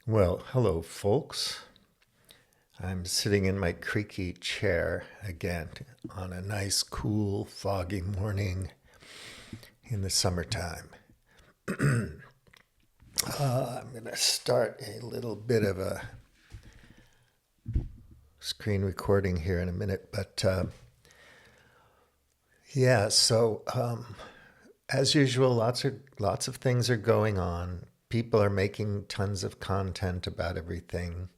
Well, hello, folks. I'm sitting in my creaky chair again on a nice, cool, foggy morning in the summertime. I'm going to start a little bit of a screen recording here in a minute, but yeah. As usual, lots of things are going on. People are making tons of content about everything.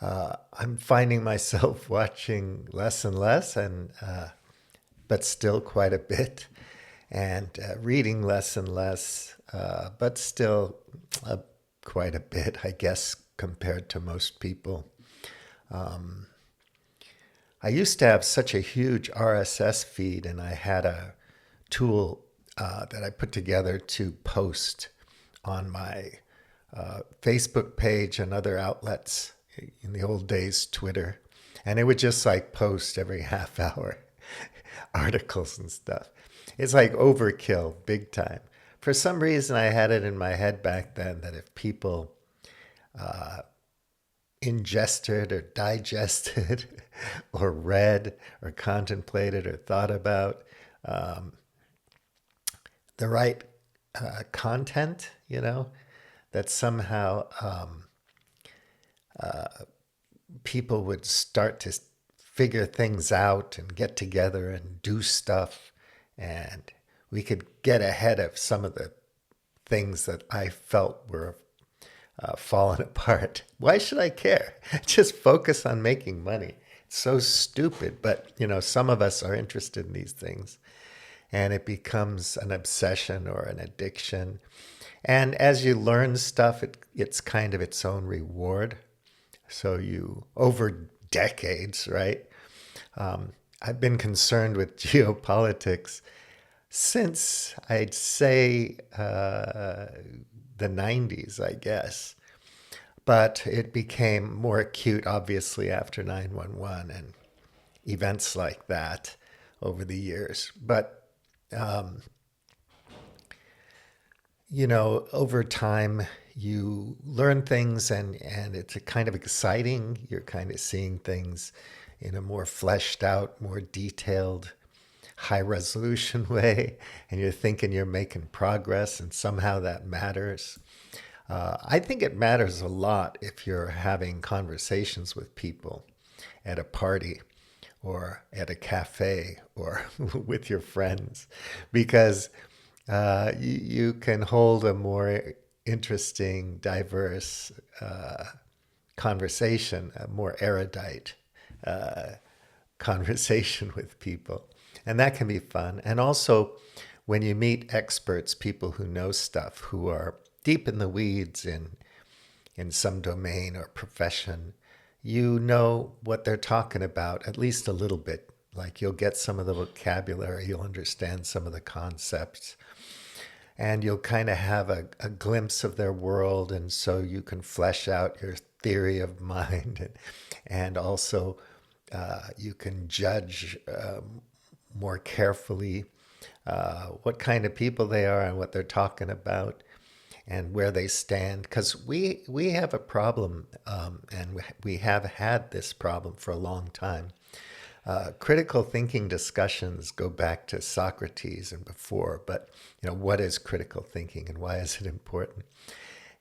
I'm finding myself watching less and less, and but still quite a bit, and reading less and less, but still uh, quite a bit, I guess, compared to most people. I used to have such a huge RSS feed, and I had a tool that I put together to post on my Facebook page and other outlets in the old days, Twitter. And it would just like post every half hour articles and stuff. It's like overkill, big time. For some reason, I had it in my head back then that if people ingested or digested or read or contemplated or thought about the right content, that somehow people would start to figure things out and get together and do stuff, and we could get ahead of some of the things that I felt were falling apart. Why should I care? Just focus on making money. It's so stupid, but some of us are interested in these things, and it becomes an obsession or an addiction. And as you learn stuff, it's kind of its own reward. So over decades, right? I've been concerned with geopolitics since I'd say the 90s, I guess. But it became more acute, obviously, after 9/11 and events like that over the years. But over time, you learn things, and it's a kind of exciting. You're kind of seeing things in a more fleshed out, more detailed, high resolution way, and you're thinking you're making progress, and somehow that matters. I think it matters a lot if you're having conversations with people at a party or at a cafe or with your friends, because you can hold a more interesting, diverse conversation, a more erudite conversation with people. And that can be fun. And also, when you meet experts, people who know stuff, who are deep in the weeds in some domain or profession, you know what they're talking about, at least a little bit. Like you'll get some of the vocabulary, you'll understand some of the concepts, and you'll kind of have a glimpse of their world. And so you can flesh out your theory of mind, and also you can judge more carefully what kind of people they are and what they're talking about and where they stand. Because we have a problem, and we have had this problem for a long time. Critical thinking discussions go back to Socrates and before, but what is critical thinking and why is it important?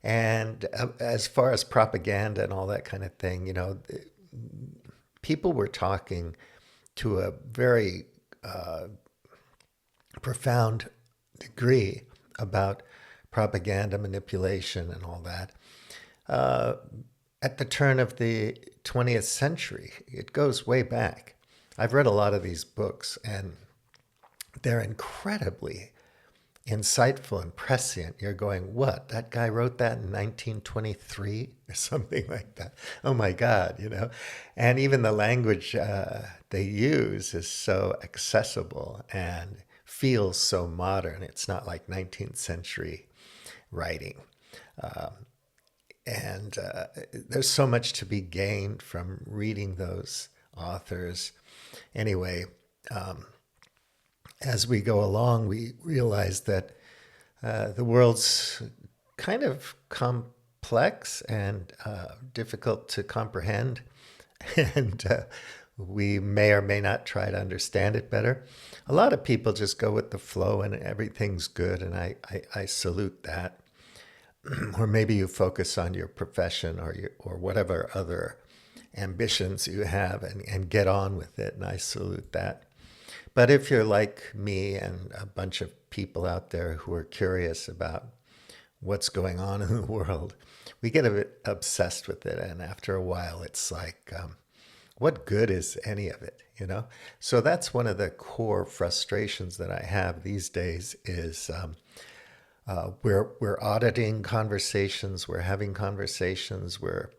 And as far as propaganda and all that kind of thing, people were talking to a very profound degree about propaganda manipulation and all that at the turn of the 20th century. It goes way back. I've read a lot of these books, and they're incredibly insightful and prescient. You're going, what? That guy wrote that in 1923 or something like that. Oh my God. And even the language they use is so accessible and feels so modern. It's not like 19th century writing. And there's so much to be gained from reading those authors. Anyway, as we go along, we realize that the world's kind of complex complex and difficult to comprehend, and we may or may not try to understand it better. A lot of people just go with the flow and everything's good, and I salute that. Or maybe you focus on your profession or whatever other ambitions you have and get on with it, and I salute that. But if you're like me and a bunch of people out there who are curious about what's going on in the world, we get a bit obsessed with it. And after a while, it's like, what good is any of it, you know? So that's one of the core frustrations that I have these days is we're auditing conversations, we're having conversations, we're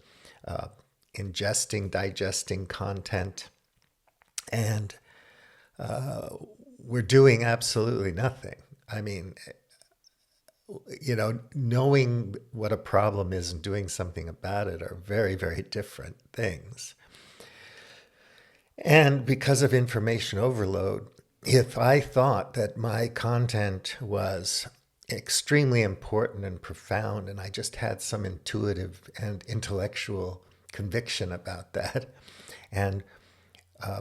ingesting, digesting content, and we're doing absolutely nothing. I mean, you know, knowing what a problem is and doing something about it are very, very different things. And because of information overload, if I thought that my content was extremely important and profound, and I just had some intuitive and intellectual conviction about that, and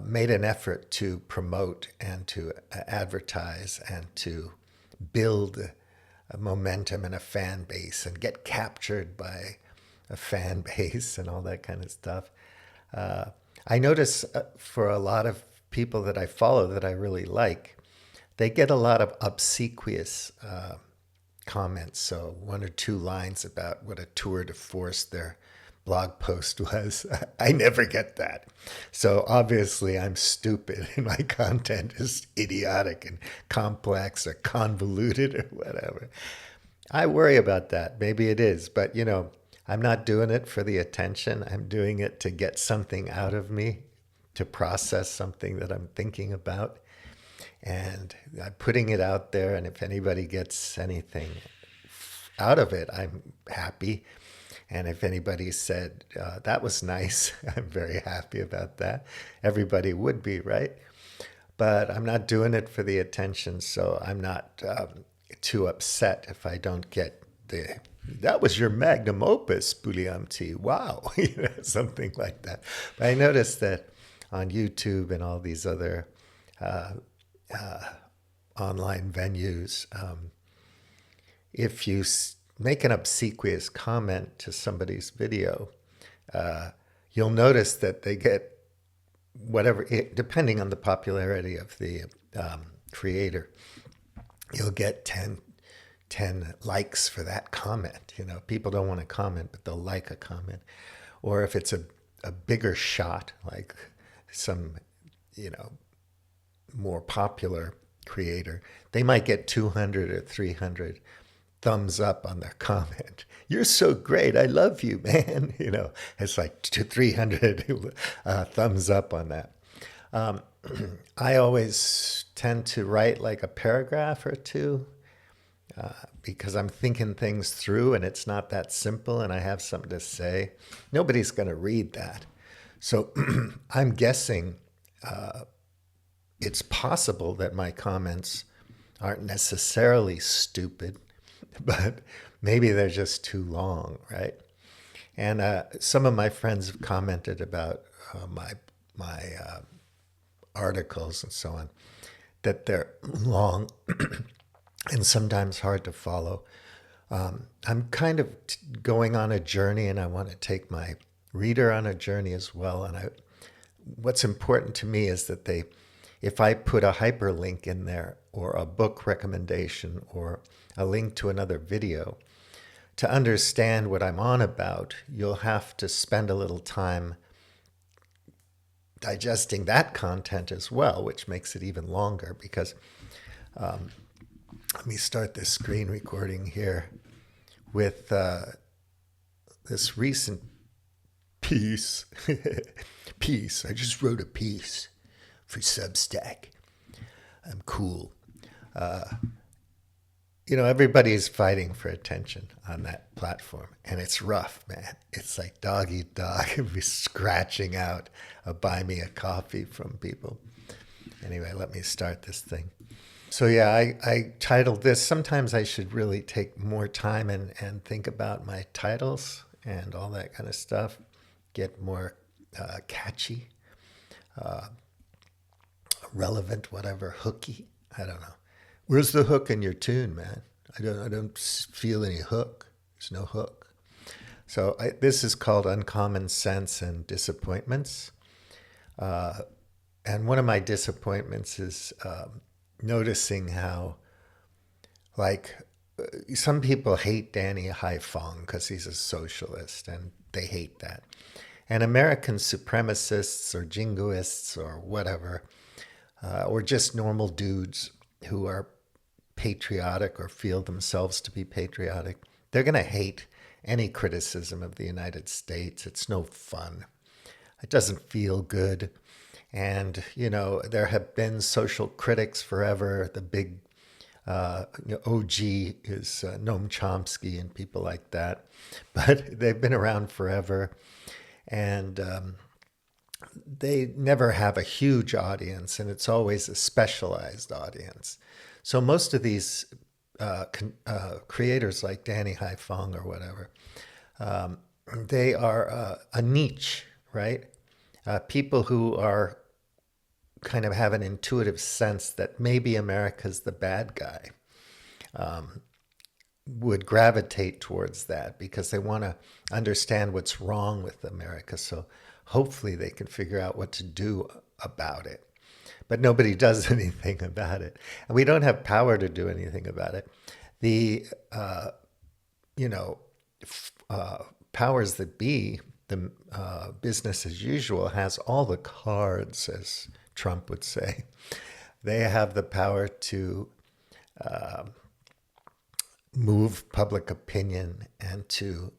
made an effort to promote and to advertise and to build a momentum and a fan base and get captured by a fan base and all that kind of stuff. I notice for a lot of people that I follow that I really like, they get a lot of obsequious comments. So one or two lines about what a tour de force their blog post was. I never get that. So obviously I'm stupid and my content is idiotic and complex or convoluted or whatever. I worry about that. Maybe it is, but you know, I'm not doing it for the attention. I'm doing it to get something out of me, to process something that I'm thinking about. And I'm putting it out there. And if anybody gets anything out of it, I'm happy. And if anybody said, that was nice, I'm very happy about that. Everybody would be, right? But I'm not doing it for the attention, so I'm not too upset if I don't get that was your magnum opus, Puliamti. Wow, you know, something like that. But I noticed that on YouTube and all these other online venues, if you make an obsequious comment to somebody's video, you'll notice that they get whatever, depending on the popularity of the creator, you'll get 10 likes for that comment. You know, people don't want to comment, but they'll like a comment. Or if it's a bigger shot, like some, you know, more popular creator, they might get 200 or 300 thumbs up on their comment. You're so great. I love you, man. You know, it's like 300 thumbs up on that. I always tend to write like a paragraph or two because I'm thinking things through and it's not that simple and I have something to say. Nobody's going to read that. So I'm guessing it's possible that my comments aren't necessarily stupid, but maybe they're just too long, right? And some of my friends have commented about my articles and so on, that they're long and sometimes hard to follow. I'm kind of going on a journey, and I want to take my reader on a journey as well. And what's important to me is that if I put a hyperlink in there or a book recommendation or a link to another video, to understand what I'm on about, you'll have to spend a little time digesting that content as well, which makes it even longer because let me start this screen recording here with this recent piece. I just wrote a piece for Substack. I'm cool. You know, everybody's fighting for attention on that platform, and it's rough, man. It's like dog eat dog and be scratching out a buy me a coffee from people. Anyway, let me start this thing. So yeah, I titled this. Sometimes I should really take more time and think about my titles and all that kind of stuff. Get more catchy, relevant, whatever, hooky. I don't know. Where's the hook in your tune, man? I don't feel any hook. There's no hook. So this is called Uncommon Sense and Disappointments. And one of my disappointments is noticing how, like, some people hate Danny Haiphong because he's a socialist, and they hate that. And American supremacists or jingoists or whatever, or just normal dudes who are patriotic or feel themselves to be patriotic, they're going to hate any criticism of the United States. It's no fun. It doesn't feel good. And, there have been social critics forever. The big OG is Noam Chomsky and people like that. But they've been around forever. And they never have a huge audience, and it's always a specialized audience. So most of these creators like Danny Haiphong or whatever, they are a niche, right? People who are kind of have an intuitive sense that maybe America's the bad guy would gravitate towards that because they want to understand what's wrong with America. So hopefully they can figure out what to do about it. But nobody does anything about it. And we don't have power to do anything about it. The, you know, powers that be, the business as usual, has all the cards, as Trump would say. They have the power to move public opinion and to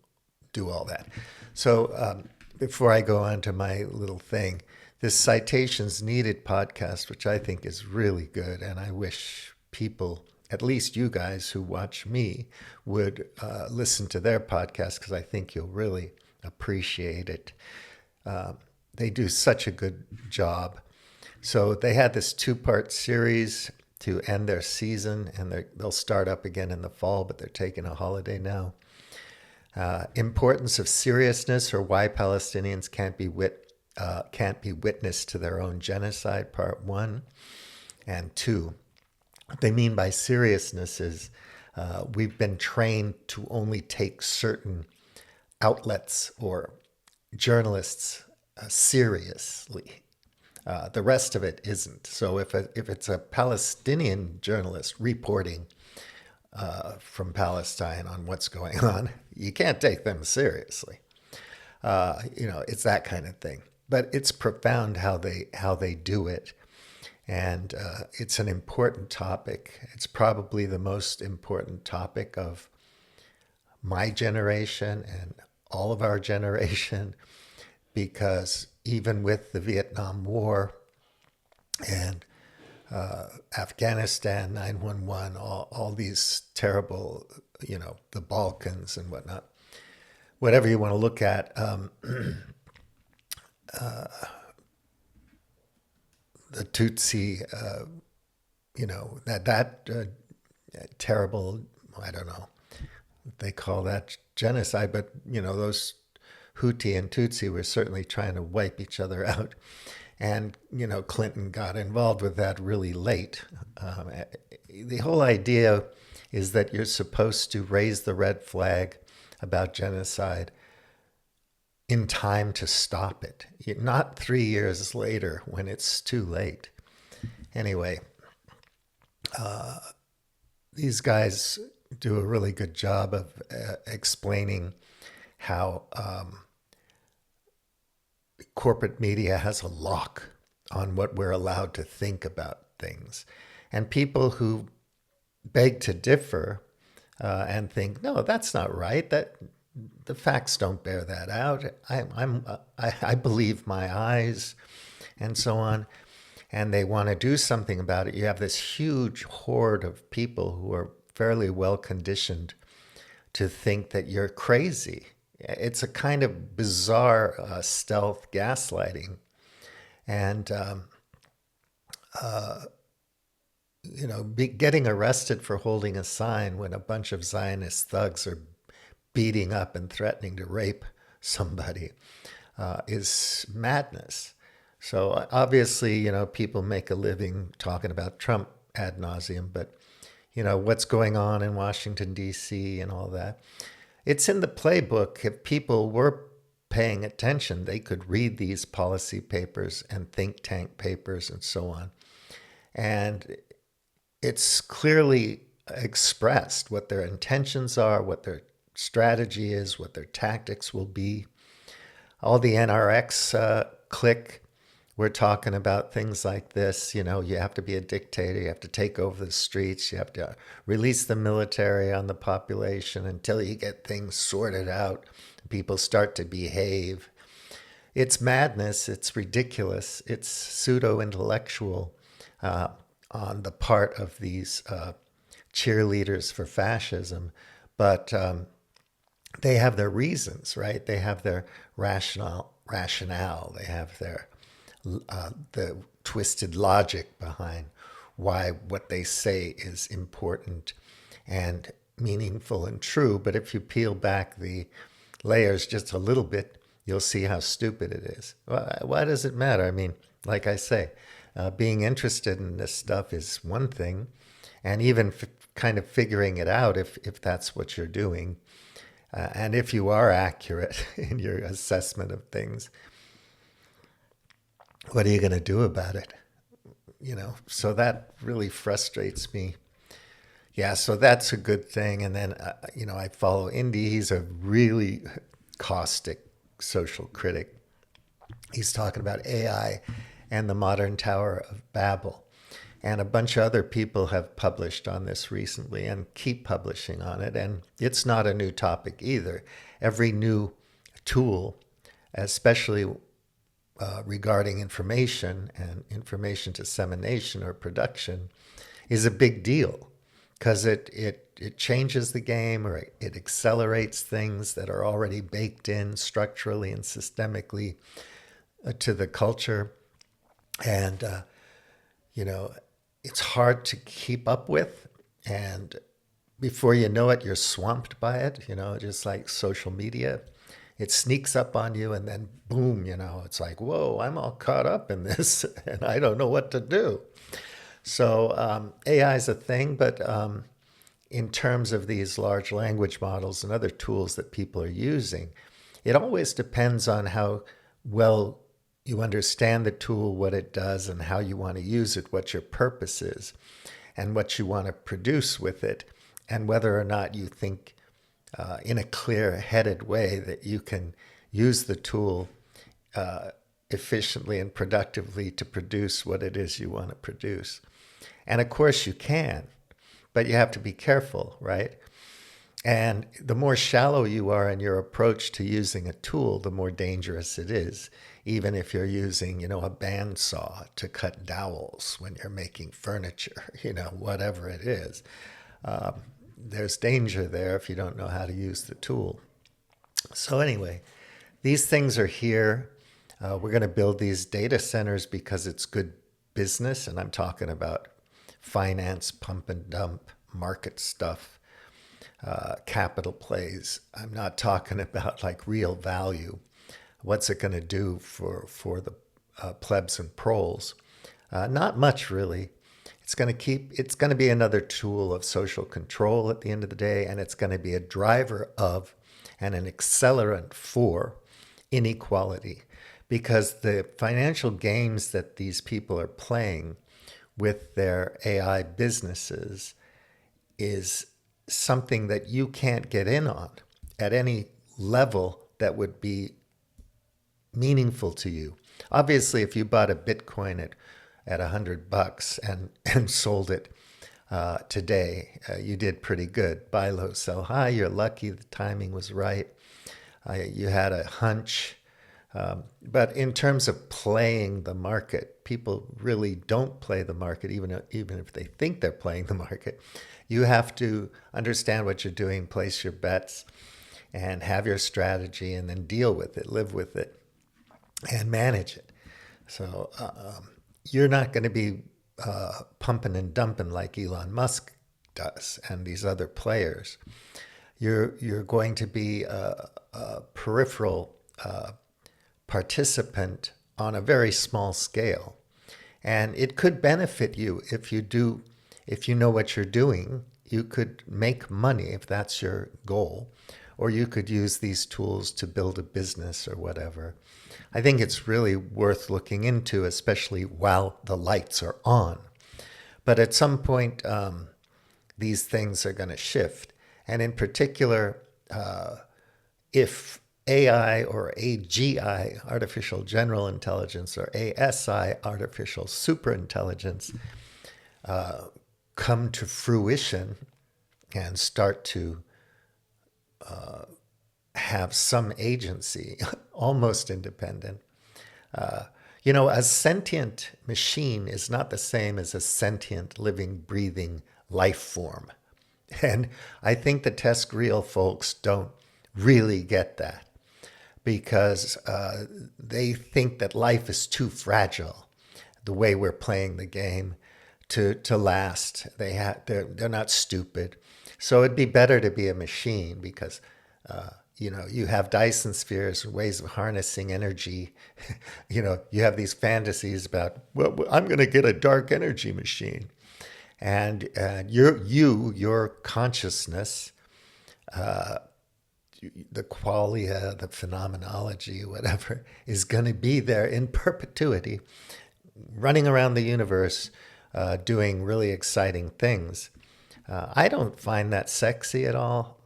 do all that. So before I go on to my little thing, this Citations Needed podcast, which I think is really good, and I wish people, at least you guys who watch me, would listen to their podcast because I think you'll really appreciate it. They do such a good job. So they had this two-part series to end their season, and they'll start up again in the fall, but they're taking a holiday now. Importance of seriousness, or why Palestinians can't be witness to their own genocide, part 1 and 2. What they mean by seriousness is we've been trained to only take certain outlets or journalists seriously. The rest of it isn't. So if it's a Palestinian journalist reporting from Palestine on what's going on, you can't take them seriously. It's that kind of thing. But it's profound how they do it, and it's an important topic. It's probably the most important topic of my generation and all of our generation, because even with the Vietnam War and Afghanistan 9/11, all these terrible, the Balkans and whatnot, whatever you want to look at, the Tutsi, that terrible, I don't know if they call that genocide, but, those Houthi and Tutsi were certainly trying to wipe each other out. And, Clinton got involved with that really late. The whole idea is that you're supposed to raise the red flag about genocide in time to stop it, not 3 years later when it's too late. Anyway, these guys do a really good job of explaining how corporate media has a lock on what we're allowed to think about things. And people who beg to differ and think, no, that's not right, that the facts don't bear that out, I believe my eyes, and so on, and they want to do something about it. You have this huge horde of people who are fairly well conditioned to think that you're crazy. It's a kind of bizarre stealth gaslighting. And getting arrested for holding a sign when a bunch of Zionist thugs are beating up and threatening to rape somebody is madness. So obviously, people make a living talking about Trump ad nauseum, but what's going on in Washington, D.C. and all that. It's in the playbook. If people were paying attention, they could read these policy papers and think tank papers and so on. And it's clearly expressed what their intentions are, what their strategy is, what their tactics will be. All the NRX clique, we're talking about things like this. You have to be a dictator, you have to take over the streets, you have to release the military on the population until you get things sorted out, people start to behave. It's madness, it's ridiculous, it's pseudo-intellectual on the part of these cheerleaders for fascism. But they have their reasons, right? They have their rationale. They have their the twisted logic behind why what they say is important and meaningful and true. But if you peel back the layers just a little bit, you'll see how stupid it is. Why does it matter? I mean, like I say, being interested in this stuff is one thing, and even kind of figuring it out if that's what you're doing. And if you are accurate in your assessment of things, what are you going to do about it? So that really frustrates me. Yeah, so that's a good thing. And then, I follow Indy. He's a really caustic social critic. He's talking about AI and the modern Tower of Babel. And a bunch of other people have published on this recently and keep publishing on it. And it's not a new topic either. Every new tool, especially regarding information and information dissemination or production, is a big deal because it changes the game, or it accelerates things that are already baked in structurally and systemically to the culture. And, it's hard to keep up with. And before you know it, you're swamped by it, just like social media. It sneaks up on you, and then boom, it's like, whoa, I'm all caught up in this and I don't know what to do. So AI is a thing, but in terms of these large language models and other tools that people are using, it always depends on how well you understand the tool, what it does, and how you want to use it, what your purpose is, and what you want to produce with it, and whether or not you think in a clear-headed way that you can use the tool efficiently and productively to produce what it is you want to produce. And of course you can, but you have to be careful, right? And the more shallow you are in your approach to using a tool, the more dangerous it is. Even if you're using, a bandsaw to cut dowels when you're making furniture, whatever it is. There's danger there if you don't know how to use the tool. So anyway, these things are here. We're going to build these data centers because it's good business. And I'm talking about finance, pump and dump, market stuff, capital plays. I'm not talking about like real value. What's it going to do for the plebs and proles? Not much, really. It's going to be another tool of social control at the end of the day, and it's going to be a driver of and an accelerant for inequality, because the financial games that these people are playing with their AI businesses is something that you can't get in on at any level that would be meaningful to you. Obviously, if you bought a Bitcoin at $100 and sold it today, you did pretty good. Buy low, sell high. You're lucky the timing was right. You had a hunch. But in terms of playing the market, people really don't play the market, even if they think they're playing the market. You have to understand what you're doing, place your bets, and have your strategy, and then deal with it, live with it, and manage it. So you're not going to be pumping and dumping like Elon Musk does and these other players. You're going to be a peripheral participant on a very small scale. And it could benefit you if you know what you're doing. You could make money if that's your goal, or you could use these tools to build a business or whatever. I think it's really worth looking into, especially while the lights are on. But at some point, these things are going to shift. And in particular, if AI or AGI, artificial general intelligence, or ASI, artificial superintelligence, come to fruition and start to have some agency, almost independent. A sentient machine is not the same as a sentient, living, breathing life form. And I think the TESCREAL folks don't really get that, because they think that life is too fragile, the way we're playing the game, to last. They're not stupid. So it'd be better to be a machine, because you have Dyson spheres, ways of harnessing energy. You have these fantasies about, well, I'm going to get a dark energy machine. And your consciousness, the qualia, the phenomenology, whatever, is going to be there in perpetuity, running around the universe, doing really exciting things. I don't find that sexy at all.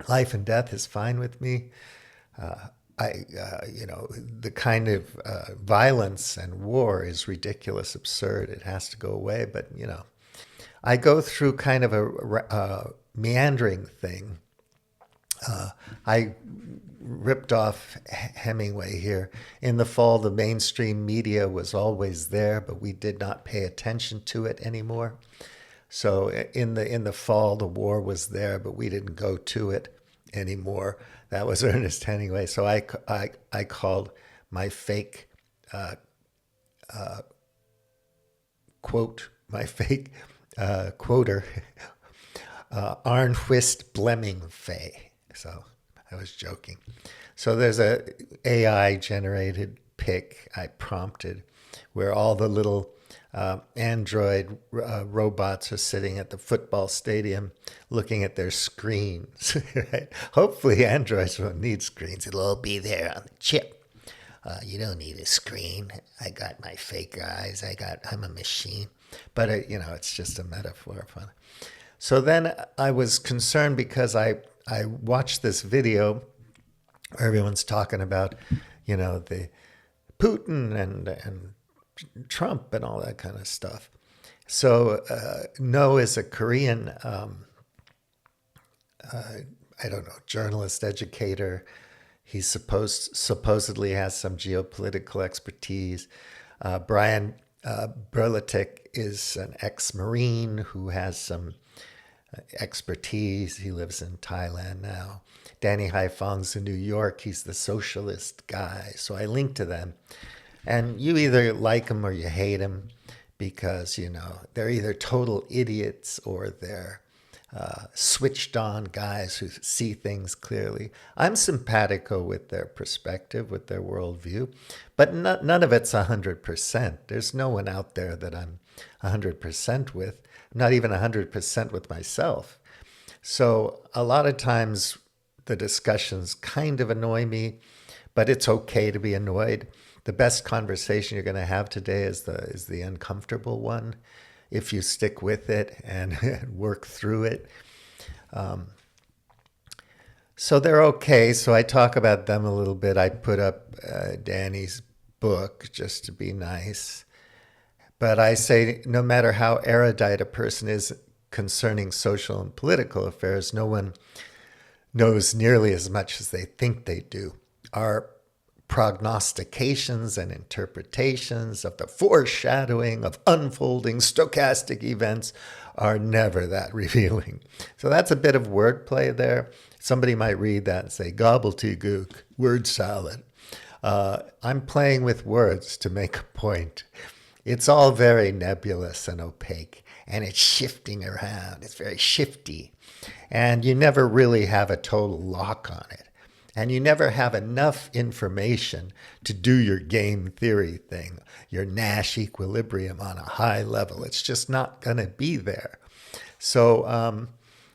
Life and death is fine with me. The kind of violence and war is ridiculous, absurd. It has to go away. But, I go through kind of a meandering thing. I ripped off Hemingway here. In the fall, the mainstream media was always there, but we did not pay attention to it anymore. So in the fall, the war was there, but we didn't go to it anymore. That was Ernest Hemingway. So I called my fake quote, my fake quoter, Arnquist Blemming Fay. So I was joking. So there's a AI generated pic I prompted where all the little android robots are sitting at the football stadium looking at their screens. Right? Hopefully androids won't need screens. It'll all be there on the chip. You don't need a screen. I got my fake eyes. I'm a machine. But, it's just a metaphor. So then I was concerned because I watched this video where everyone's talking about, the Putin and Trump and all that kind of stuff. So No is a Korean, journalist, educator. He supposedly has some geopolitical expertise. Brian Berlatic is an ex-Marine who has some expertise. He lives in Thailand now. Danny Haifong's in New York. He's the socialist guy. So I linked to them. And you either like them or you hate them because, they're either total idiots or they're switched on guys who see things clearly. I'm simpatico with their perspective, with their worldview, but none of it's 100%. There's no one out there that I'm 100% with. I'm not even 100% with myself. So a lot of times the discussions kind of annoy me, but it's okay to be annoyed. The best conversation you're going to have today is the uncomfortable one, if you stick with it and work through it. So they're okay. So I talk about them a little bit. I put up Danny's book just to be nice. But I say no matter how erudite a person is concerning social and political affairs, no one knows nearly as much as they think they do. Our prognostications and interpretations of the foreshadowing of unfolding stochastic events are never that revealing. So that's a bit of wordplay there. Somebody might read that and say, gobbledygook, word salad. I'm playing with words to make a point. It's all very nebulous and opaque, and it's shifting around. It's very shifty. And you never really have a total lock on it. And you never have enough information to do your game theory thing, your Nash equilibrium on a high level. It's just not going to be there. So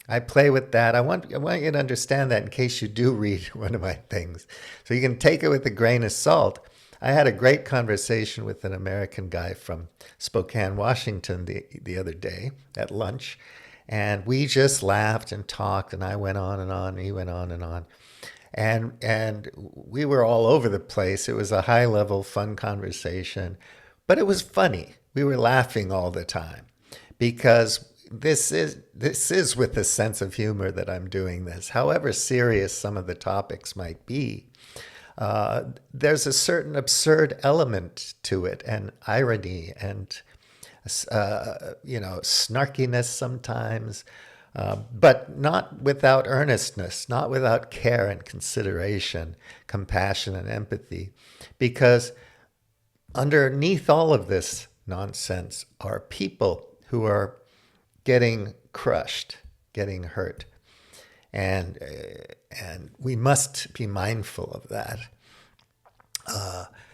I play with that. I want you to understand that in case you do read one of my things. So you can take it with a grain of salt. I had a great conversation with an American guy from Spokane, Washington the other day at lunch. And we just laughed and talked, and I went on and on, and he went on and on. And we were all over the place. It was a high level, fun conversation, but it was funny. We were laughing all the time because this is with a sense of humor that I'm doing this. However serious some of the topics might be, there's a certain absurd element to it, and irony, and snarkiness sometimes, but not without earnestness, not without care and consideration, compassion and empathy, because underneath all of this nonsense are people who are getting crushed, getting hurt. And we must be mindful of that.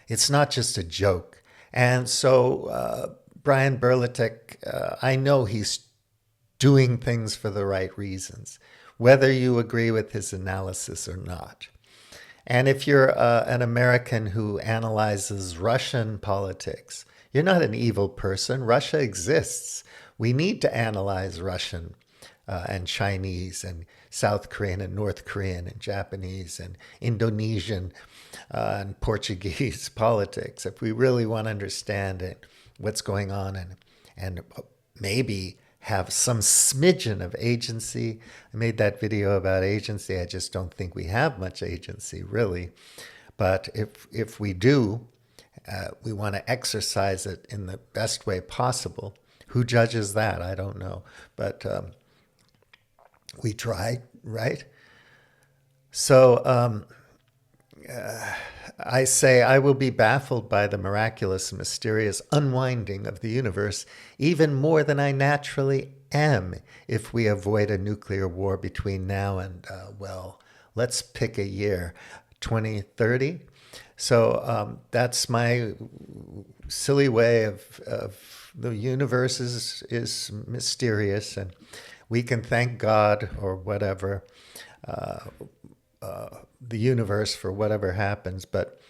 It's not just a joke. And so Brian Berlatek, I know he's doing things for the right reasons, whether you agree with his analysis or not. And if you're an American who analyzes Russian politics, you're not an evil person. Russia exists. We need to analyze Russian and Chinese and South Korean and North Korean and Japanese and Indonesian and Portuguese politics if we really want to understand it, what's going on, and maybe have some smidgen of agency. I made that video about agency. I just don't think we have much agency, really. But if we do, we want to exercise it in the best way possible. Who judges that? I don't know. But we try, right? So I say I will be baffled by the miraculous and mysterious unwinding of the universe even more than I naturally am if we avoid a nuclear war between now and, let's pick a year, 2030. So that's my silly way of the universe is mysterious, and we can thank God or whatever, the universe for whatever happens, but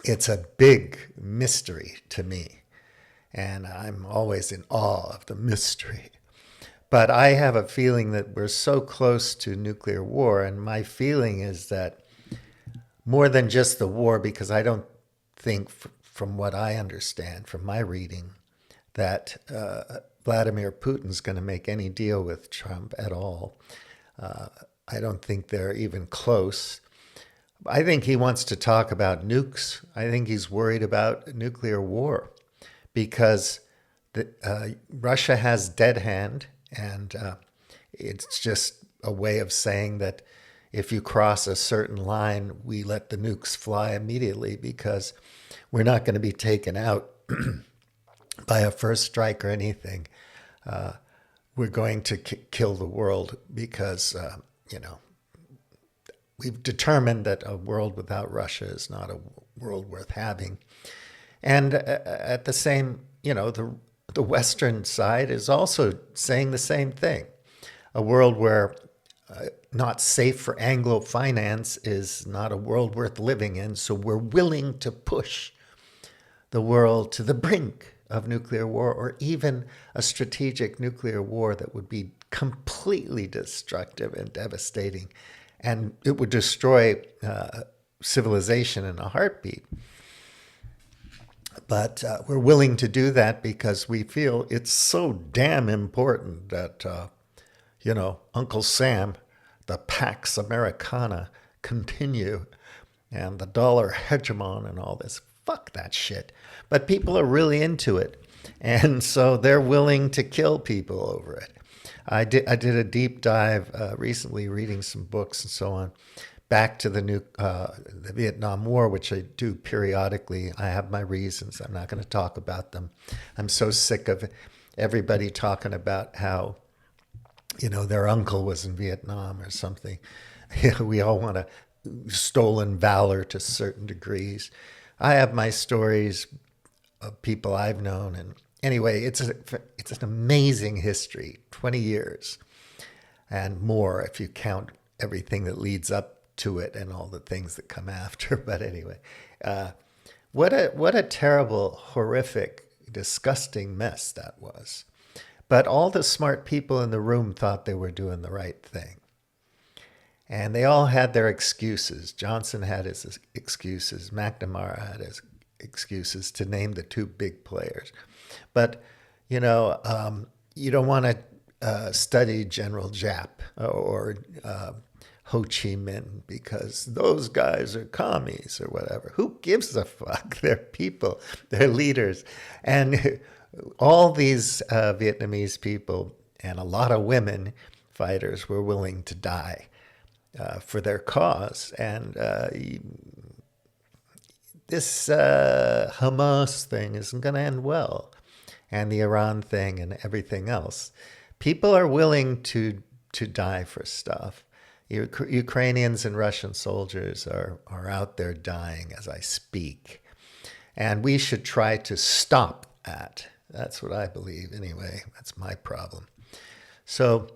it's a big mystery to me, and I'm always in awe of the mystery. But I have a feeling that we're so close to nuclear war, and my feeling is that more than just the war, because I don't think, from what I understand, from my reading, that Vladimir Putin's going to make any deal with Trump at all. I don't think they're even close. I think he wants to talk about nukes. I think he's worried about nuclear war because Russia has dead hand, and it's just a way of saying that if you cross a certain line, we let the nukes fly immediately because we're not going to be taken out by a first strike or anything. We're going to kill the world because, we've determined that a world without Russia is not a world worth having. And at the same, the Western side is also saying the same thing. A world where not safe for Anglo finance is not a world worth living in. So we're willing to push the world to the brink of nuclear war, or even a strategic nuclear war that would be completely destructive and devastating. And it would destroy civilization in a heartbeat. But we're willing to do that because we feel it's so damn important that, Uncle Sam, the Pax Americana continue, and the dollar hegemon and all this. Fuck that shit. But people are really into it. And so they're willing to kill people over it. I did a deep dive recently, reading some books and so on, back to the Vietnam War, which I do periodically. I have my reasons. I'm not going to talk about them. I'm so sick of everybody talking about how, their uncle was in Vietnam or something. We all want to stolen valor to certain degrees. I have my stories of people I've known, and anyway, it's an amazing history. 20 years and more if you count everything that leads up to it and all the things that come after. But anyway, what a terrible, horrific, disgusting mess that was. But all the smart people in the room thought they were doing the right thing. And they all had their excuses. Johnson had his excuses. McNamara had his excuses, to name the two big players. But, you don't want to study General Giap or Ho Chi Minh because those guys are commies or whatever. Who gives a fuck? They're people. They're leaders. And all these Vietnamese people and a lot of women fighters were willing to die for their cause. And this Hamas thing isn't going to end well. And the Iran thing and everything else. People are willing to die for stuff. Ukrainians and Russian soldiers are out there dying as I speak. And we should try to stop that. That's what I believe anyway. That's my problem. So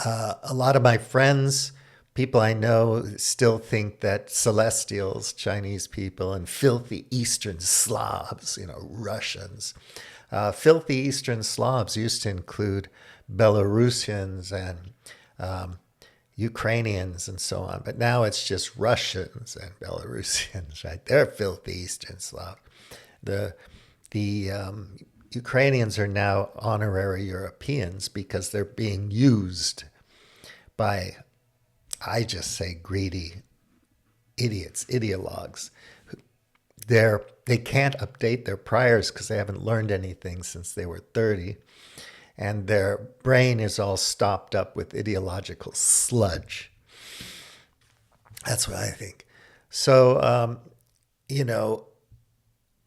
a lot of my friends, people I know, still think that Celestials, Chinese people, and filthy Eastern Slavs, Russians. Filthy Eastern Slavs used to include Belarusians and Ukrainians and so on. But now it's just Russians and Belarusians, right? They're filthy Eastern Slav. The Ukrainians are now honorary Europeans because they're being used by, I just say, greedy idiots, ideologues. They can't update their priors because they haven't learned anything since they were 30. And their brain is all stopped up with ideological sludge. That's what I think. So,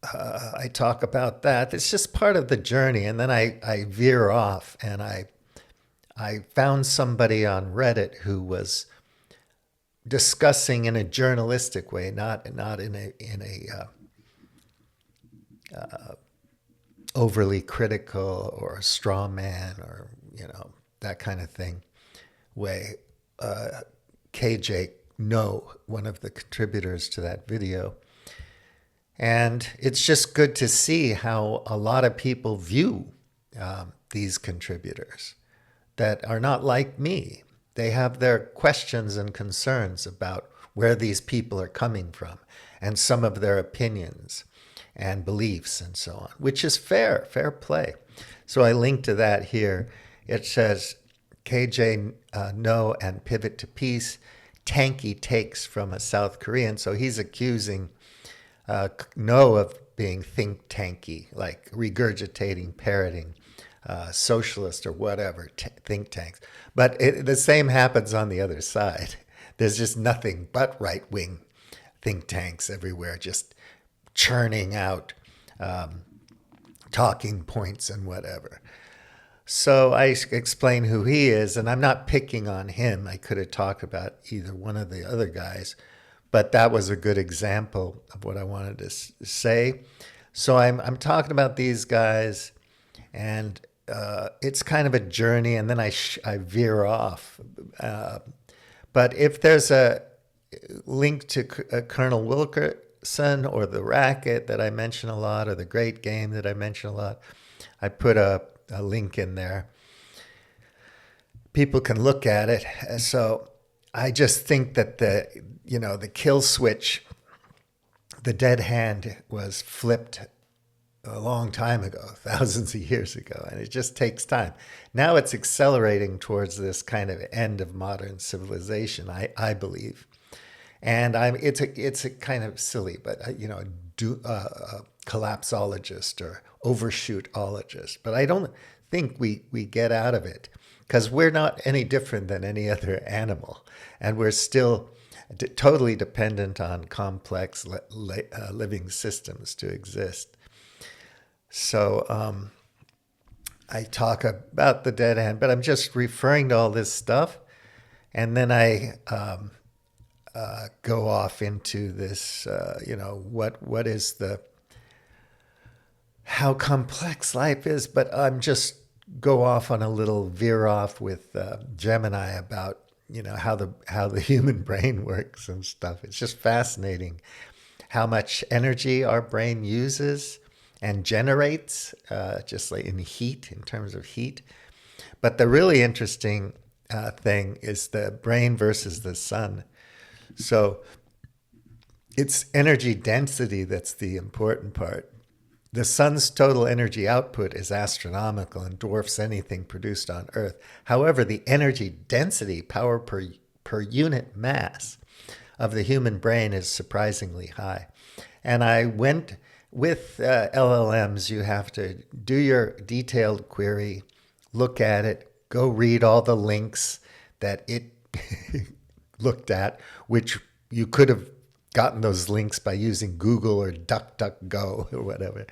I talk about that. It's just part of the journey. And then I veer off, and I found somebody on Reddit who was discussing in a journalistic way, not in a overly critical or a straw man or that kind of thing way. KJ No, one of the contributors to that video. And it's just good to see how a lot of people view these contributors that are not like me. They have their questions and concerns about where these people are coming from and some of their opinions and beliefs and so on, which is fair play. So I link to that here. It says, KJ No and Pivot to Peace, tanky takes from a South Korean. So he's accusing No of being think tanky, like regurgitating, parroting, socialist or whatever, think tanks. But the same happens on the other side. There's just nothing but right-wing think tanks everywhere, just churning out talking points and whatever. So I explain who he is, and I'm not picking on him. I could have talked about either one of the other guys, but that was a good example of what I wanted to say. So I'm talking about these guys, and it's kind of a journey, and then I veer off. But if there's a link to Colonel Wilkerson or The Racket that I mention a lot, or The Great Game that I mention a lot, I put a link in there. People can look at it. So I just think that the kill switch, the dead hand, was flipped a long time ago, thousands of years ago, and it just takes time. Now it's accelerating towards this kind of end of modern civilization, I believe. And it's a kind of silly, but collapsologist or overshootologist. But I don't think we get out of it, because we're not any different than any other animal, and we're still totally dependent on complex living systems to exist. So I talk about the dead hand, but I'm just referring to all this stuff. And then I go off into this, what is how complex life is. But I'm just go off on a little veer off with Gemini about, how the human brain works and stuff. It's just fascinating how much energy our brain uses and generates, just like in heat, in terms of heat. But the really interesting thing is the brain versus the sun. So it's energy density that's the important part. The sun's total energy output is astronomical and dwarfs anything produced on Earth. However, the energy density, power per unit mass, of the human brain is surprisingly high. And I went with LLMs, you have to do your detailed query, look at it, go read all the links that it looked at, which you could have gotten those links by using Google or DuckDuckGo or whatever.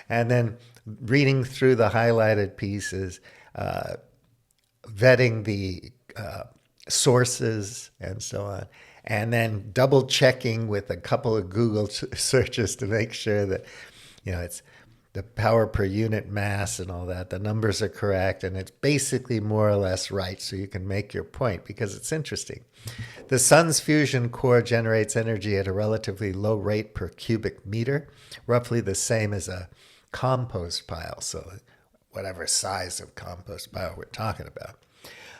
And then reading through the highlighted pieces, vetting the sources and so on. And then double checking with a couple of Google searches to make sure that, it's the power per unit mass and all that. The numbers are correct, and it's basically more or less right, so you can make your point, because it's interesting. The sun's fusion core generates energy at a relatively low rate per cubic meter, roughly the same as a compost pile, so whatever size of compost pile we're talking about.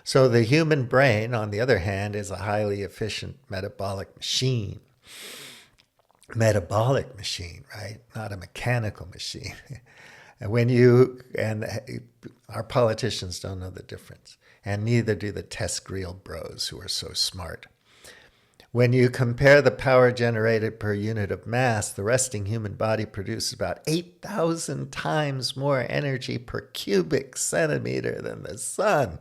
So the human brain, on the other hand, is a highly efficient metabolic machine. Metabolic machine, right? Not a mechanical machine. And our politicians don't know the difference, and neither do the TESCREAL bros who are so smart. When you compare the power generated per unit of mass, the resting human body produces about 8,000 times more energy per cubic centimeter than the sun.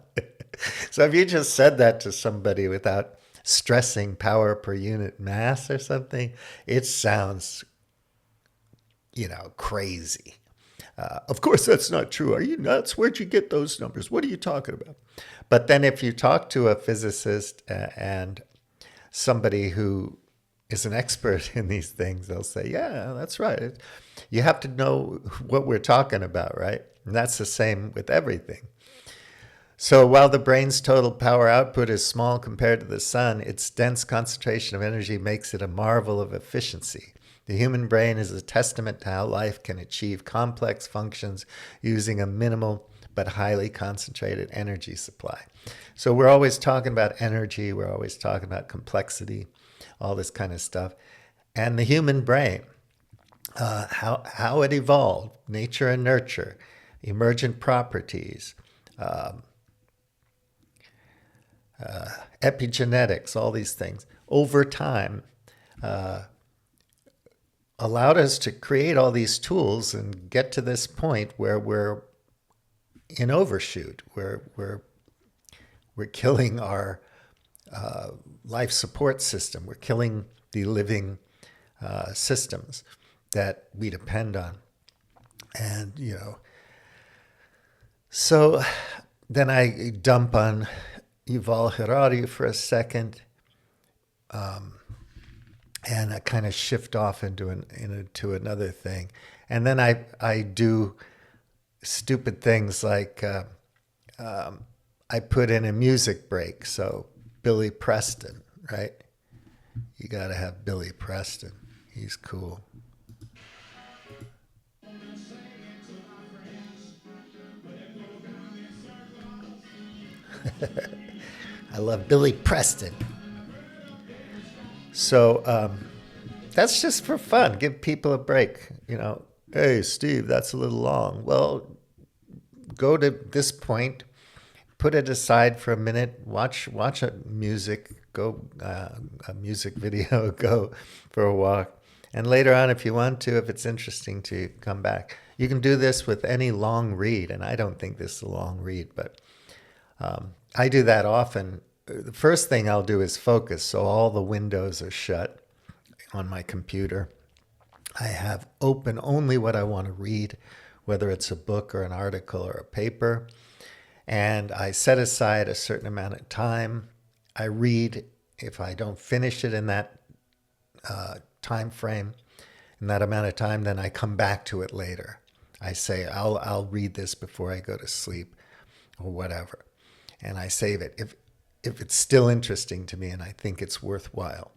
So if you just said that to somebody without stressing power per unit mass or something, it sounds, crazy. Of course, that's not true. Are you nuts? Where'd you get those numbers? What are you talking about? But then if you talk to a physicist and somebody who is an expert in these things, they'll say, yeah, that's right. You have to know what we're talking about, right? And that's the same with everything. So while the brain's total power output is small compared to the sun, its dense concentration of energy makes it a marvel of efficiency. The human brain is a testament to how life can achieve complex functions using a minimal but highly concentrated energy supply. So we're always talking about energy, we're always talking about complexity, all this kind of stuff. And the human brain, how it evolved, nature and nurture, emergent properties, epigenetics, all these things, over time allowed us to create all these tools and get to this point where we're in overshoot, where we're killing our life support system. We're killing the living systems that we depend on. And, so then I dump on Yuval Harari for a second, and I kind of shift off into another thing. And then I do stupid things like I put in a music break. So Billy Preston, right? You got to have Billy Preston. He's cool. I love Billy Preston. So that's just for fun. Give people a break. Hey, Steve, that's a little long. Well, go to this point, put it aside for a minute, watch a music, go a music video, go for a walk. And later on, if you want to, if it's interesting to you, come back. You can do this with any long read, and I don't think this is a long read, but I do that often the first thing I'll do is focus. So all the windows are shut on my computer. I have open only what I want to read, whether it's a book or an article or a paper. And I set aside a certain amount of time. I read. If I don't finish it in that time frame, in that amount of time, then I come back to it later. I say, I'll read this before I go to sleep or whatever. And I save it. If it's still interesting to me and I think it's worthwhile.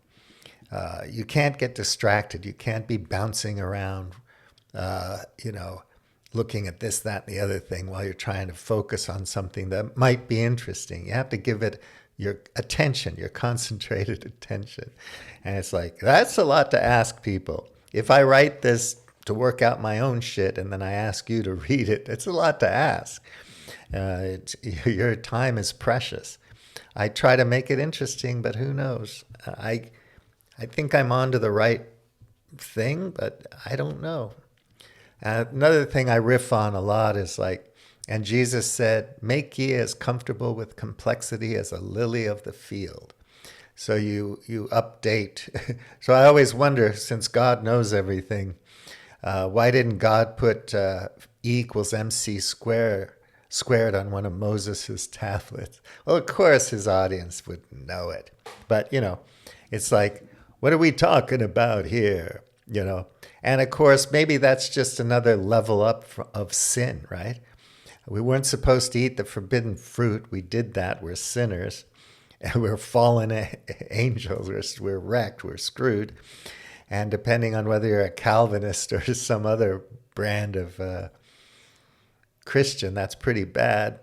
You can't get distracted. You can't be bouncing around, you know, looking at this, that, and the other thing while you're trying to focus on something that might be interesting. You have to give it your attention, your concentrated attention. And it's like, that's a lot to ask people. If I write this to work out my own shit and then I ask you to read it, it's a lot to ask. Your time is precious. I try to make it interesting, but who knows? I think I'm onto the right thing, but I don't know. Another thing I riff on a lot is like, and Jesus said, make ye as comfortable with complexity as a lily of the field. So you update. So I always wonder, since God knows everything, why didn't God put E equals MC squared on one of Moses's tablets? Well, of course his audience would know it. But, you know, it's like, what are we talking about here? You know, and of course, maybe that's just another level up of sin, right? We weren't supposed to eat the forbidden fruit. We did that. We're sinners. And we're fallen angels. We're wrecked. We're screwed. And depending on whether you're a Calvinist or some other brand of Christian, that's pretty bad.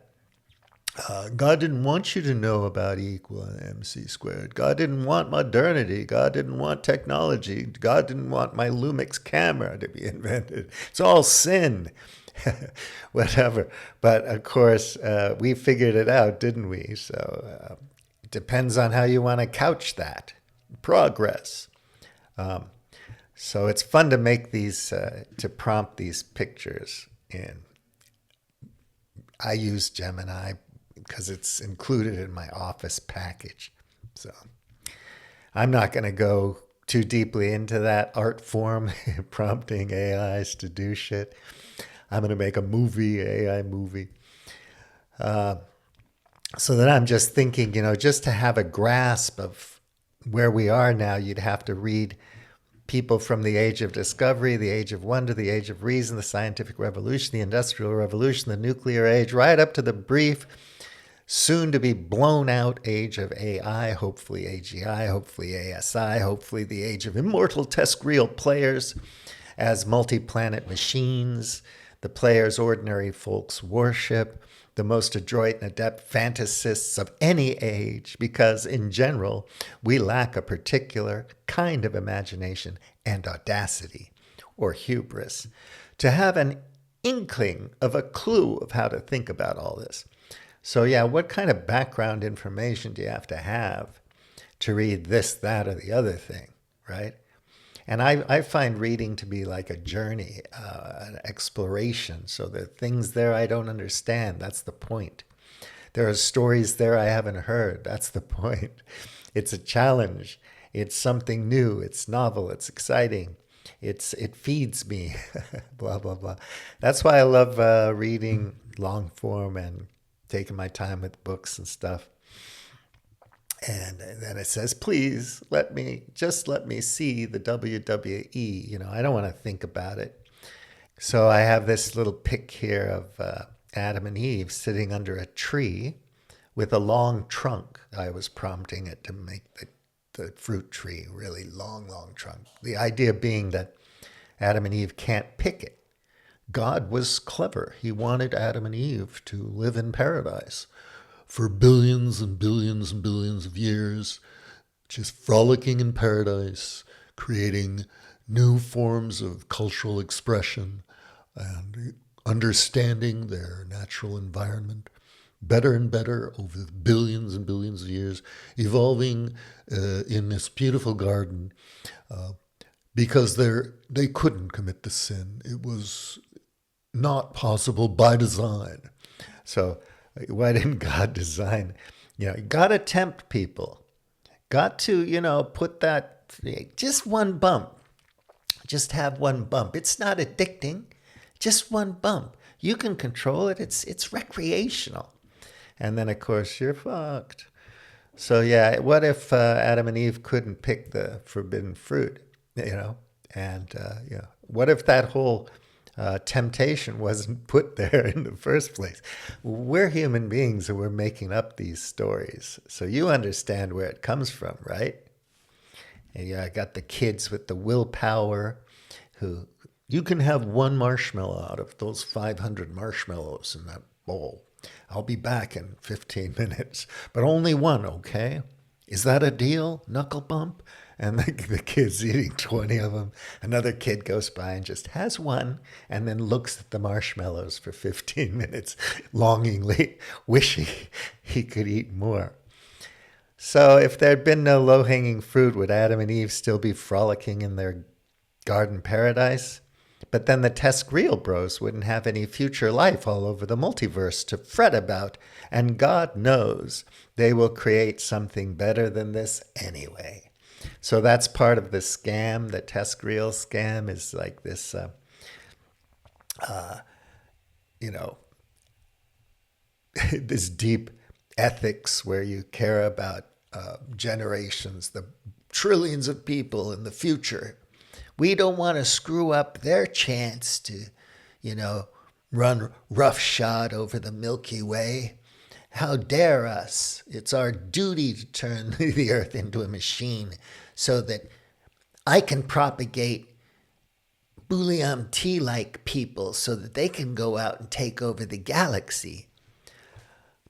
God didn't want you to know about E equal MC squared. God didn't want modernity. God didn't want technology. God didn't want my Lumix camera to be invented. It's all sin. Whatever. But of course, we figured it out, didn't we? So it depends on how you want to couch that. Progress. So it's fun to make these, to prompt these pictures in. I use Gemini because it's included in my Office package. So I'm not going to go too deeply into that art form, prompting AIs to do shit. I'm going to make a movie, AI movie. So that I'm just thinking, you know, just to have a grasp of where we are now, you'd have to read people from the age of discovery, the age of wonder, the age of reason, the scientific revolution, the industrial revolution, the nuclear age, right up to the brief, soon to be blown out age of AI, hopefully AGI, hopefully ASI, hopefully the age of immortal terrestrial players as multi-planet machines, the players ordinary folks worship, the most adroit and adept fantasists of any age, because in general, we lack a particular kind of imagination and audacity, or hubris, to have an inkling of a clue of how to think about all this. So yeah, what kind of background information do you have to read this, that, or the other thing, right? And I find reading to be like a journey, an exploration. So there are things there I don't understand. That's the point. There are stories there I haven't heard. That's the point. It's a challenge. It's something new. It's novel. It's exciting. It feeds me. Blah, blah, blah. That's why I love reading long form and taking my time with books and stuff. And then it says, please let me see the WWE. You know, I don't want to think about it. So I have this little pic here of Adam and Eve sitting under a tree with a long trunk. I was prompting it to make the fruit tree really long, long trunk. The idea being that Adam and Eve can't pick it. God was clever. He wanted Adam and Eve to live in paradise for billions and billions and billions of years, just frolicking in paradise, creating new forms of cultural expression and understanding their natural environment better and better over billions and billions of years, evolving in this beautiful garden because they couldn't commit the sin. It was not possible by design. So why didn't God design You got to tempt people. Got to, put that, just one bump. Just have one bump. It's not addicting. Just one bump. You can control it. It's recreational. And then, of course, you're fucked. So, yeah, what if Adam and Eve couldn't pick the forbidden fruit, And, what if that whole temptation wasn't put there in the first place? We're human beings and we're making up these stories. So you understand where it comes from, right? And yeah, I got the kids with the willpower who you can have one marshmallow out of those 500 marshmallows in that bowl. I'll be back in 15 minutes, but only one, okay? Is that a deal? Knuckle bump? And the kid's eating 20 of them. Another kid goes by and just has one and then looks at the marshmallows for 15 minutes, longingly wishing he could eat more. So if there had been no low-hanging fruit, would Adam and Eve still be frolicking in their garden paradise? But then the TESCREAL bros wouldn't have any future life all over the multiverse to fret about. And God knows they will create something better than this anyway. So that's part of the scam. The TESCREAL scam is like this, this deep ethics where you care about generations, the trillions of people in the future. We don't want to screw up their chance to, run roughshod over the Milky Way. How dare us? It's our duty to turn the Earth into a machine so that I can propagate Bullion T-like people so that they can go out and take over the galaxy.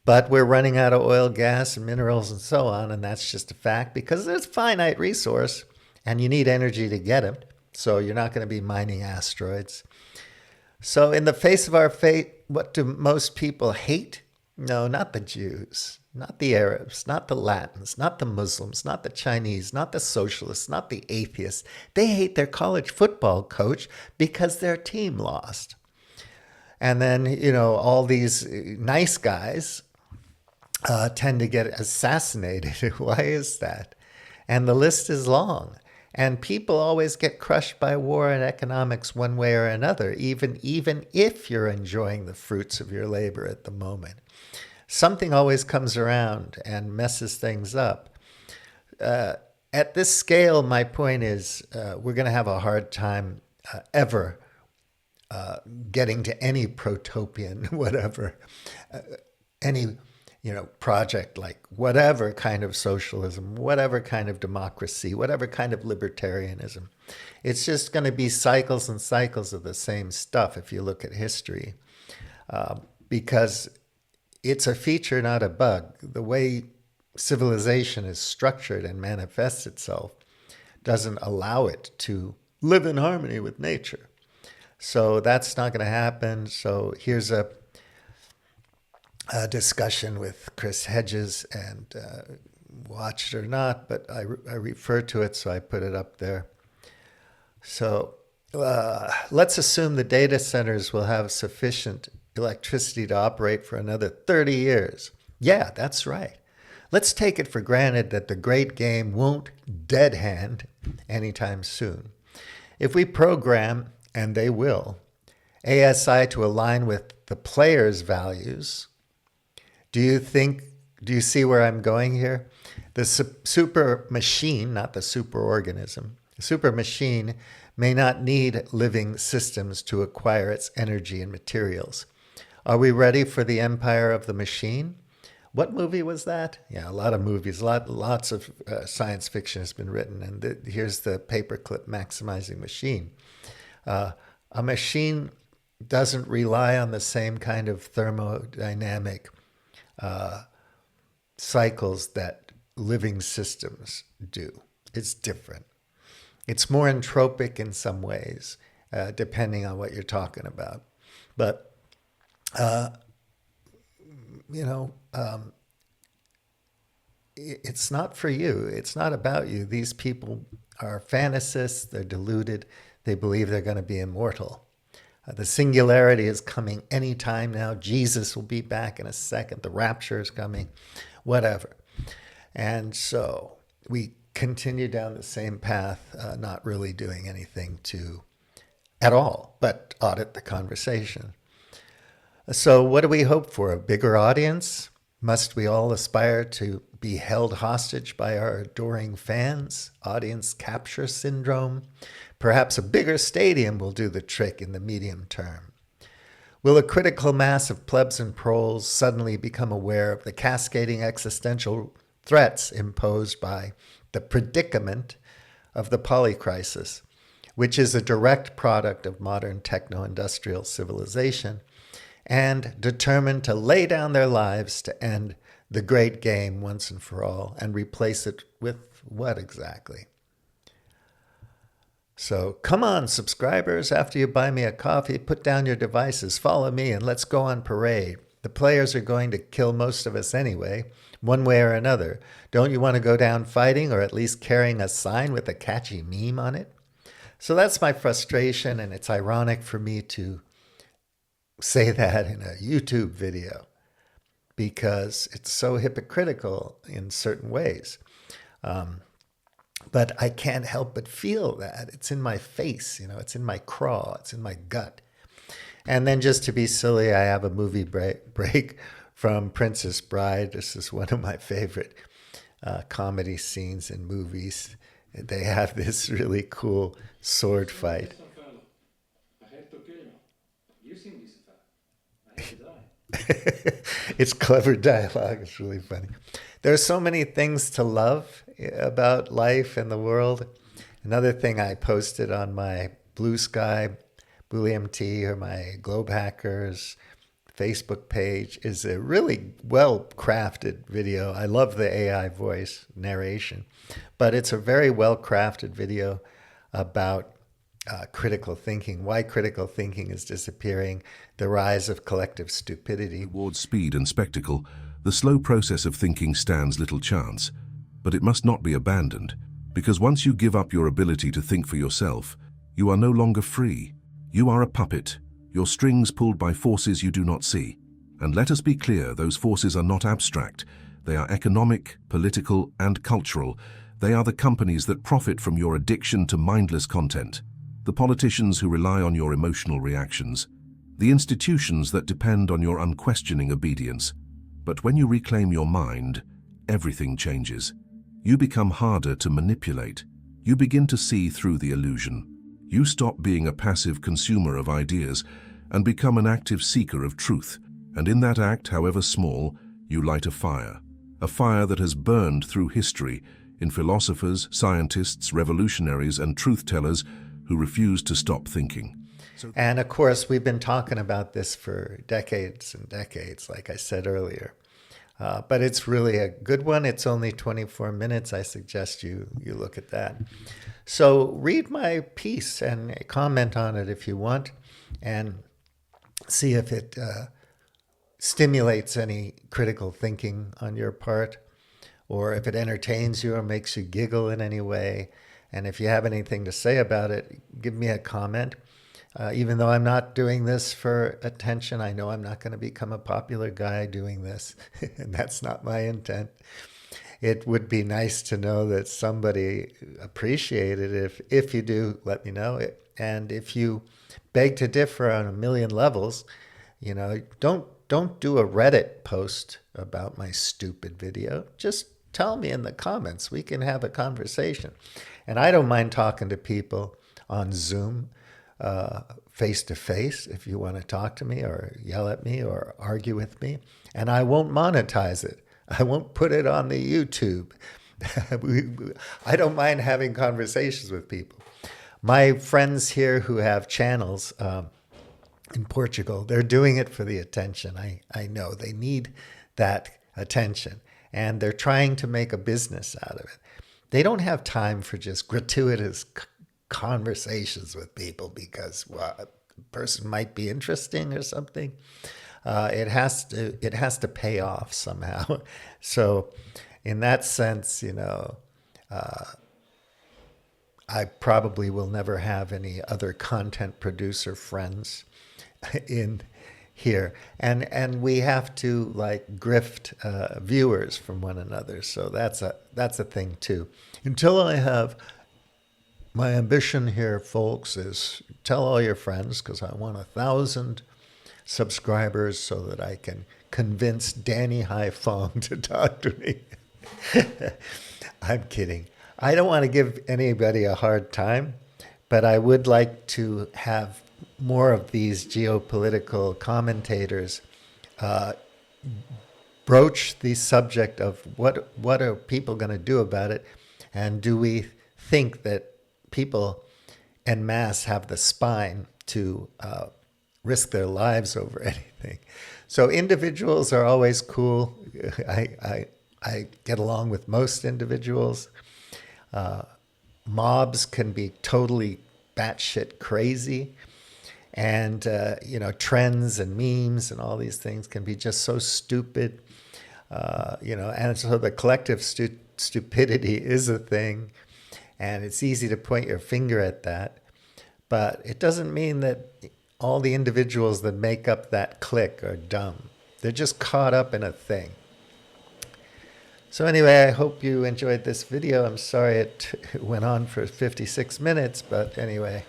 But we're running out of oil, gas, and minerals and so on, and that's just a fact because it's a finite resource, and you need energy to get it. So you're not going to be mining asteroids. So in the face of our fate, what do most people hate? No, not the Jews, not the Arabs, not the Latins, not the Muslims, not the Chinese, not the socialists, not the atheists. They hate their college football coach because their team lost. And then, all these nice guys tend to get assassinated. Why is that? And the list is long. And people always get crushed by war and economics one way or another, even if you're enjoying the fruits of your labor at the moment. Something always comes around and messes things up. At this scale, my point is we're going to have a hard time ever getting to any protopian, whatever, any project like whatever kind of socialism, whatever kind of democracy, whatever kind of libertarianism. It's just going to be cycles and cycles of the same stuff if you look at history, because it's a feature, not a bug. The way civilization is structured and manifests itself doesn't allow it to live in harmony with nature. So that's not going to happen. So here's a discussion with Chris Hedges, and watched or not, but I refer to it, so I put it up there. So let's assume the data centers will have sufficient electricity to operate for another 30 years. Yeah, that's right. Let's take it for granted that the great game won't dead hand anytime soon. If we program, and they will, ASI to align with the player's values, do you see where I'm going here? The super machine, not the super organism, the super machine may not need living systems to acquire its energy and materials. Are we ready for the empire of the machine? What movie was that? Yeah, a lot of movies, lots of science fiction has been written, and here's the paperclip maximizing machine. A machine doesn't rely on the same kind of thermodynamic cycles that living systems do. It's different. It's more entropic in some ways, depending on what you're talking about. But, it's not for you. It's not about you. These people are fantasists. They're deluded. They believe they're going to be immortal. The singularity is coming anytime now. Jesus will be back in a second. The rapture is coming. whatever. And so we continue down the same path, not really doing anything to at all, but audit the conversation. So what do we hope for? A bigger audience? Must we all aspire to be held hostage by our adoring fans? Audience capture syndrome? Perhaps a bigger stadium will do the trick in the medium term. Will a critical mass of plebs and proles suddenly become aware of the cascading existential threats imposed by the predicament of the polycrisis, which is a direct product of modern techno-industrial civilization, and determined to lay down their lives to end the great game once and for all and replace it with what exactly? So come on, subscribers, after you buy me a coffee, put down your devices, follow me, and let's go on parade. The players are going to kill most of us anyway, one way or another. Don't you want to go down fighting or at least carrying a sign with a catchy meme on it? So that's my frustration, and it's ironic for me to say that in a YouTube video because it's so hypocritical in certain ways. But I can't help but feel that. It's in my face, it's in my craw, it's in my gut. And then just to be silly, I have a movie break from Princess Bride. This is one of my favorite comedy scenes in movies. They have this really cool sword fight. It's clever dialogue. It's really funny. There's so many things to love about life and the world. Another thing I posted on my Blue Sky, BlueMT, or my Globe Hackers Facebook page is a really well-crafted video. I love the AI voice narration, but it's a very well-crafted video about critical thinking, why critical thinking is disappearing, the rise of collective stupidity. Towards speed and spectacle, the slow process of thinking stands little chance, but it must not be abandoned, because once you give up your ability to think for yourself, you are no longer free. You are a puppet, your strings pulled by forces you do not see. And let us be clear, those forces are not abstract. They are economic, political, and cultural. They are the companies that profit from your addiction to mindless content, the politicians who rely on your emotional reactions, the institutions that depend on your unquestioning obedience. But when you reclaim your mind, everything changes. You become harder to manipulate. You begin to see through the illusion. You stop being a passive consumer of ideas and become an active seeker of truth. And in that act, however small, you light a fire that has burned through history in philosophers, scientists, revolutionaries, and truth-tellers who refuse to stop thinking. And of course, we've been talking about this for decades and decades, like I said earlier. But it's really a good one. It's only 24 minutes. I suggest you look at that. So read my piece and comment on it if you want, and see if it stimulates any critical thinking on your part, or if it entertains you or makes you giggle in any way. And if you have anything to say about it, give me a comment. Even though I'm not doing this for attention, I know I'm not going to become a popular guy doing this, and that's not my intent. It would be nice to know that somebody appreciated it. If you do, let me know. And if you beg to differ on a million levels, don't do a Reddit post about my stupid video. Just tell me in the comments. We can have a conversation. And I don't mind talking to people on Zoom, face to face, if you want to talk to me or yell at me or argue with me. And I won't monetize it. I won't put it on the YouTube. I don't mind having conversations with people. My friends here who have channels in Portugal, they're doing it for the attention. I know they need that attention, and they're trying to make a business out of it. They don't have time for just gratuitous conversations with people because a person might be interesting or something. It has to pay off somehow. So in that sense, I probably will never have any other content producer friends in here, and we have to like grift viewers from one another. So that's a thing too. Until I have my ambition here, folks, is tell all your friends, because I want 1,000 subscribers so that I can convince Danny Haiphong to talk to me. I'm kidding. I don't want to give anybody a hard time, but I would like to have more of these geopolitical commentators broach the subject of what are people going to do about it, and do we think that people en masse have the spine to risk their lives over anything? So individuals are always cool. I get along with most individuals. Mobs can be totally batshit crazy. And, trends and memes and all these things can be just so stupid, and so the collective stupidity is a thing, and it's easy to point your finger at that. But it doesn't mean that all the individuals that make up that clique are dumb. They're just caught up in a thing. So anyway, I hope you enjoyed this video. I'm sorry it went on for 56 minutes, but anyway.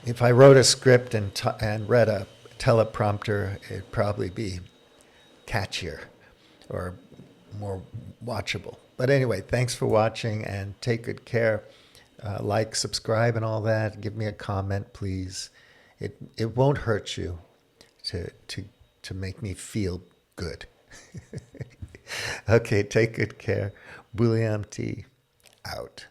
If I wrote a script and read a teleprompter, it'd probably be catchier or more watchable. But anyway, thanks for watching, and take good care. Like, subscribe, and all that. Give me a comment, please. It won't hurt you to make me feel good. Okay, take good care. Bulliam T. out.